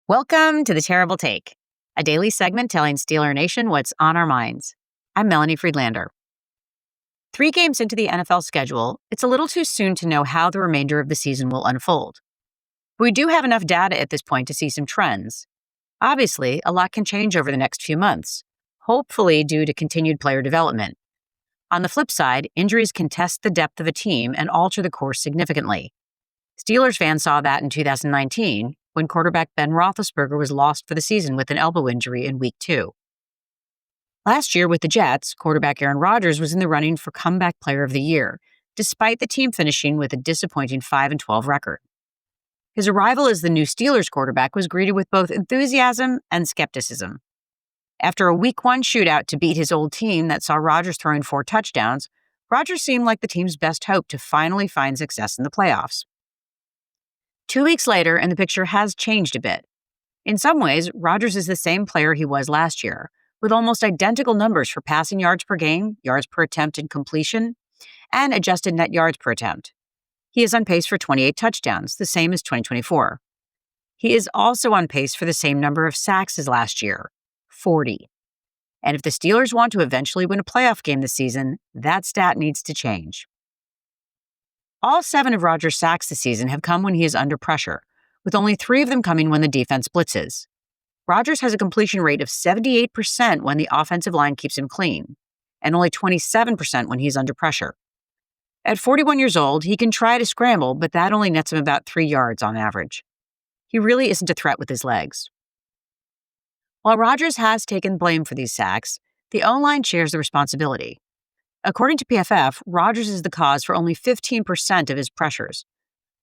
Welcome to The Terrible Take, a daily segment telling Steeler Nation what's on our minds. I'm Melanie Friedlander. 3 games into the NFL schedule, it's a little too soon to know how the remainder of the season will unfold. We do have enough data at this point to see some trends. Obviously, a lot can change over the next few months, hopefully due to continued player development. On the flip side, injuries can test the depth of a team and alter the course significantly. Steelers fans saw that in 2019, when quarterback Ben Roethlisberger was lost for the season with an elbow injury in Week 2. Last year with the Jets, quarterback Aaron Rodgers was in the running for Comeback Player of the Year, despite the team finishing with a disappointing 5-12 record. His arrival as the new Steelers quarterback was greeted with both enthusiasm and skepticism. After a Week 1 shootout to beat his old team that saw Rodgers throwing 4 touchdowns, Rodgers seemed like the team's best hope to finally find success in the playoffs. 2 weeks later, and the picture has changed a bit. In some ways, Rodgers is the same player he was last year, with almost identical numbers for passing yards per game, yards per attempt and completion, and adjusted net yards per attempt. He is on pace for 28 touchdowns, the same as 2024. He is also on pace for the same number of sacks as last year, 40. And if the Steelers want to eventually win a playoff game this season, that stat needs to change. All 7 of Rodgers' sacks this season have come when he is under pressure, with only 3 of them coming when the defense blitzes. Rodgers has a completion rate of 78% when the offensive line keeps him clean, and only 27% when he's under pressure. At 41 years old, he can try to scramble, but that only nets him about 3 yards on average. He really isn't a threat with his legs. While Rodgers has taken blame for these sacks, the O-line shares the responsibility. According to PFF, Rodgers is the cause for only 15% of his pressures.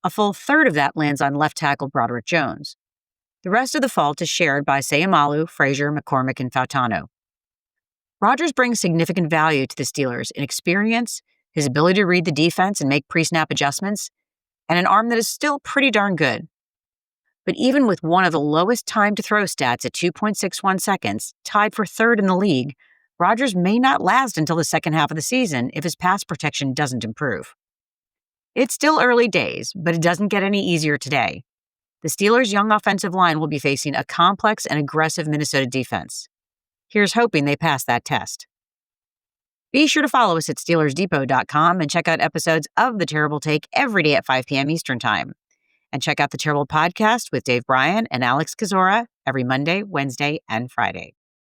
A full third of that lands on left tackle Broderick Jones. The rest of the fault is shared by Sayamalu, Frazier, McCormick, and Fautano. Rodgers brings significant value to the Steelers in experience, his ability to read the defense and make pre-snap adjustments, and an arm that is still pretty darn good. But even with one of the lowest time-to-throw stats at 2.61 seconds, tied for third in the league, Rodgers may not last until the second half of the season if his pass protection doesn't improve. It's still early days, but it doesn't get any easier today. The Steelers' young offensive line will be facing a complex and aggressive Minnesota defense. Here's hoping they pass that test. Be sure to follow us at SteelersDepot.com and check out episodes of The Terrible Take every day at 5 p.m. Eastern Time. And check out The Terrible Podcast with Dave Bryan and Alex Kozora every Monday, Wednesday, and Friday.